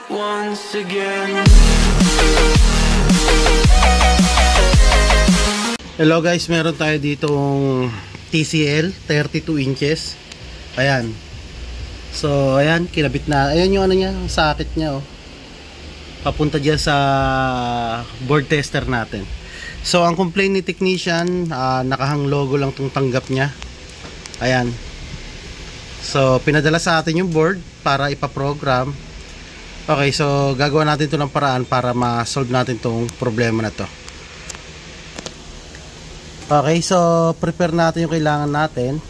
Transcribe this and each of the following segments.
once again. Hello guys, meron tayo ditong TCL 32 inches. Ayan. So ayan, kinabit na. Ayan yung ano niya, socket niya oh. Papunta diyan sa board tester natin. So ang complaint ni technician, nakahang logo lang tong tanggap niya. Ayan. So pinadala sa atin yung board para ipa-program. Okay, so gagawa natin 'to ng paraan para ma-solve natin tong problema na 'to. Okay, so prepare natin yung kailangan natin.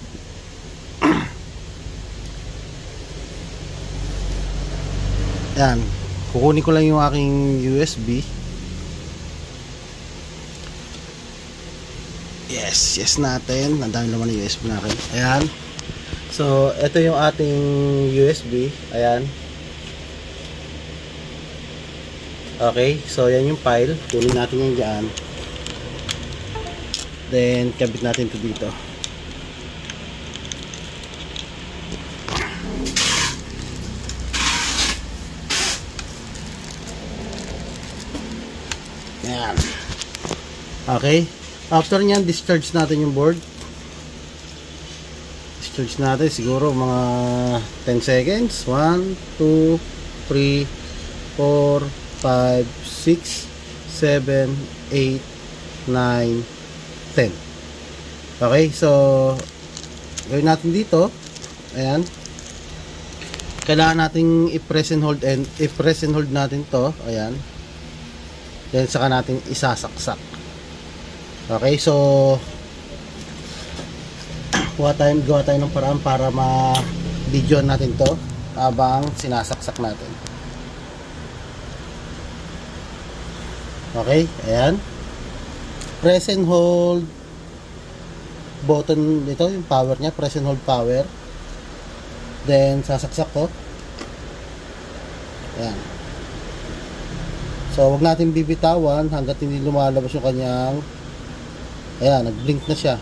Yan, kukunin ko lang yung aking USB. Yes natin. Ang dami naman ng USB natin. Ayan. So, ito yung ating USB. Ayan. Okay, so yan yung file. Kunin natin yung dyan. Then, kabit natin ito dito. Ayan. Okay. After nyan, discharge natin yung board. Discharge natin siguro mga 10 seconds. 1, 2, 3, 4, 5, 6, 7, 8, 9, 10. Okay, so gawin natin dito. Ayan. Kailangan nating i-press and hold natin to. Ayan. Then saka natin isasaksak. Okay, so gawa tayo ng paraan para ma-video natin to habang sinasaksak natin. Okay, ayan. Press and hold button dito, yung power niya, press and hold power. Then sasaksak ko. Ayan. So wag natin bibitawan hangga't hindi lumalabas yung kanyang, ayan, nag-blink na siya.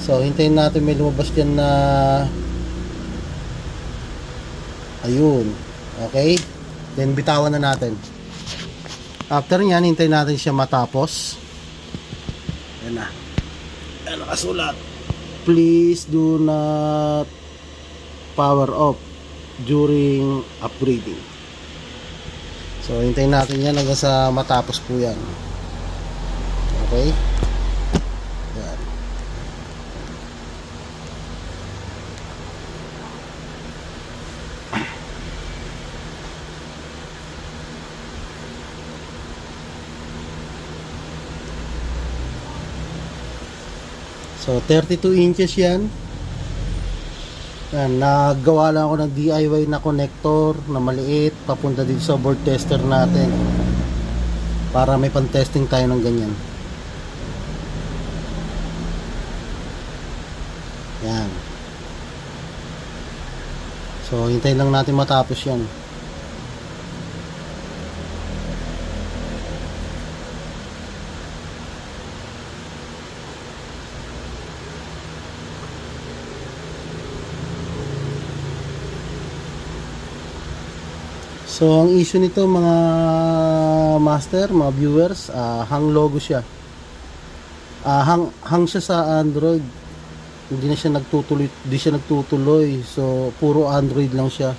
So hintayin natin may lumabas diyan na, ayun. Okay, then bitawan na natin. After nyan, hintayin natin siya matapos. Ayan na. Ayan, nakasulat. Please do not power off during upgrading. So, hintayin natin yan hanggang sa matapos po yan. Okay? Ayan. So 32 inches yan. Yan, naggawa lang ako ng DIY na connector na maliit papunta dito sa board tester natin para may pan-testing tayo ng ganyan. Yan. So hintayin lang natin matapos yan. So ang issue nito mga master, mga viewers, hang logo siya. Hang siya sa Android. Hindi na siya nagtutuloy. So puro Android lang siya.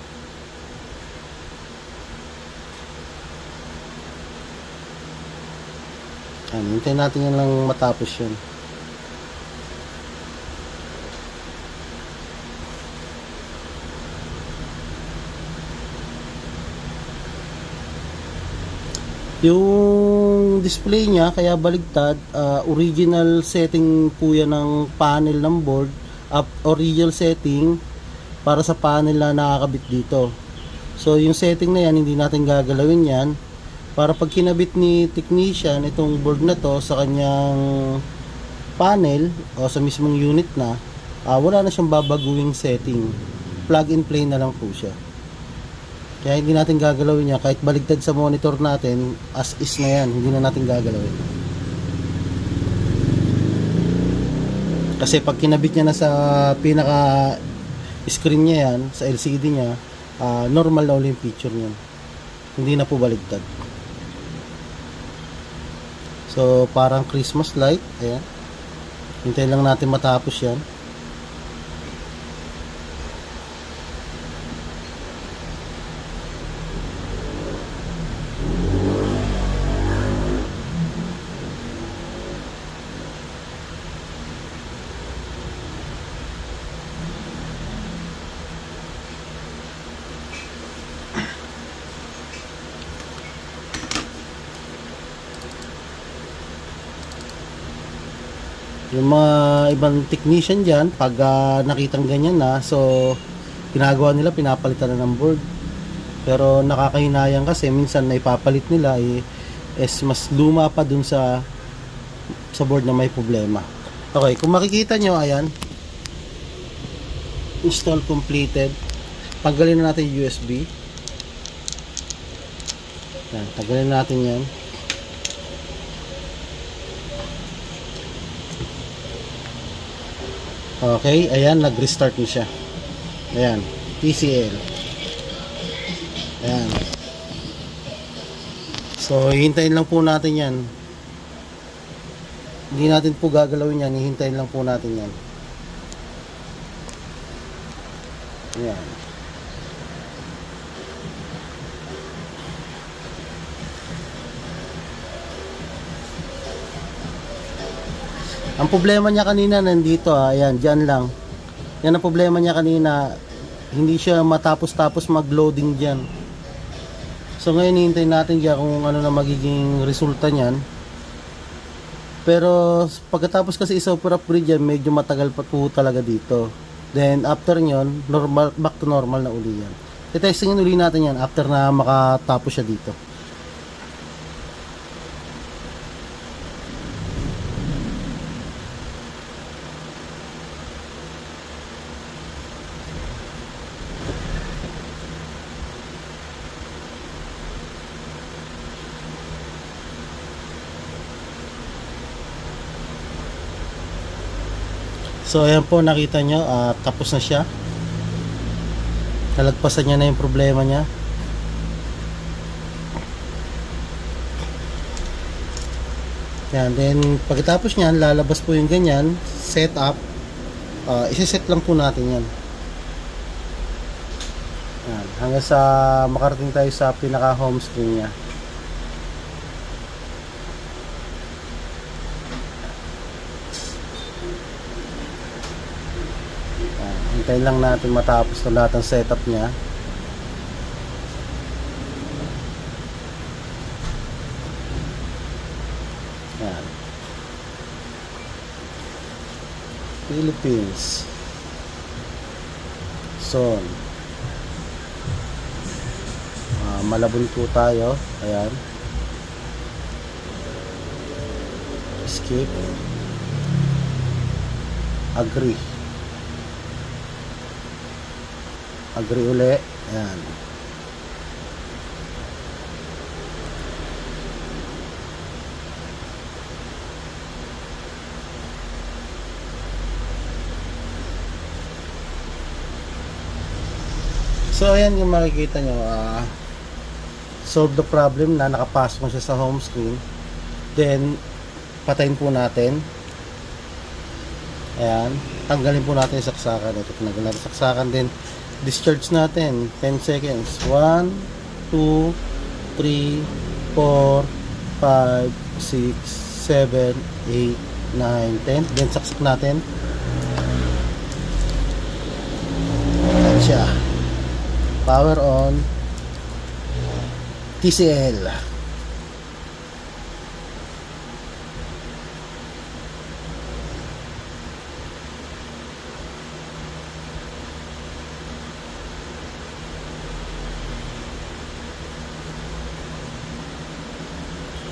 Hintayin natin yan lang matapos yan. Yung display niya kaya baligtad, original setting po yan ng panel ng board, original setting para sa panel na nakakabit dito. So yung setting na yan hindi natin gagalawin yan, para pag kinabit ni technician itong board na to sa kanyang panel o sa mismong unit na, wala na siyang babaguing setting, plug and play na lang po siya. Kaya hindi natin gagalawin niya, kahit baligtad sa monitor natin, as is na yan, hindi na natin gagalawin. Kasi pag kinabit niya na sa pinaka screen niya yan, sa LCD niya, normal na ulit yung picture niyan. Hindi na po baligtad. So parang Christmas light. Ayan, hintayin lang natin matapos yan. Yung mga ibang technician dyan, pag nakitang ganyan na, so ginagawa nila, pinapalitan na ng board. Pero nakakahinayang kasi minsan na ipapalit nila is mas luma pa dun sa board na may problema. Okay, kung makikita nyo, ayan, install completed. Tanggalin na natin yung USB. Ayan, tanggalin natin yan. Okay, ayan, nag-restart na siya. Ayan, TCL. Ayan. So, hihintayin lang po natin yan. Hindi natin po gagalawin yan, hihintayin lang po natin yan. Ayan. Ang problema niya kanina nandito, ayan, dyan lang. Yan ang problema niya kanina, hindi siya matapos-tapos mag-loading dyan. So ngayon hihintayin natin dyan kung ano na magiging resulta niyan. Pero pagkatapos kasi i-super upgrade dyan, medyo matagal pa po talaga dito. Then after nyon, normal, back to normal na uli yan. I-testingin uli natin yan after na makatapos siya dito. So ayan po, nakita nyo, tapos na siya. Nalagpasan niya na yung problema niya. Yan, then pagkatapos niyan, lalabas po yung ganyan, setup. Isi-set lang po natin yan. Yan, hanggang sa makarating tayo sa pinaka home screen niya. Hintayin lang natin matapos na lahat ng setup niya. Yan. Philippines Son. Malabon po tayo. Ayan. Escape. Agree. Agree uli. Ayan. So ayan yung makikita nyo, solve the problem na nakapasok na siya sa home screen. Then patayin po natin. Ayan, tanggalin po natin yung saksakan. Ito, tinanggal natin yung saksakan. Then discharge natin 10 seconds. 1, 2, 3, 4, 5, 6, 7, 8, 9, 10. Then saksak natin. Ayan siya. Power on. TCL.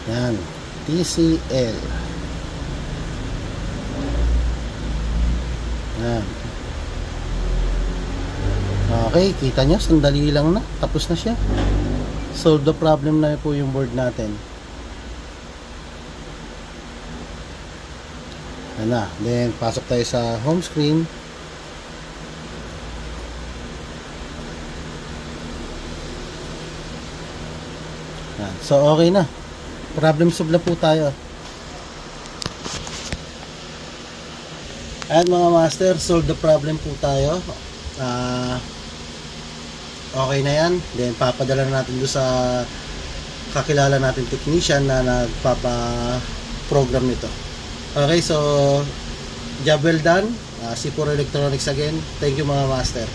Yan, TCL. Yan. Okay, kita nyo, sandali lang na, tapos na siya. Solve the problem na po yung board natin. Yan na. Then pasok tayo sa home screen. Yan. So okay na. Problem solved na po tayo. At mga master, solve the problem po tayo. Okay na yan. Then papadala natin doon sa kakilala natin technician na nagpapa-program nito. Okay, so job well done. C4 Electronics again. Thank you mga master.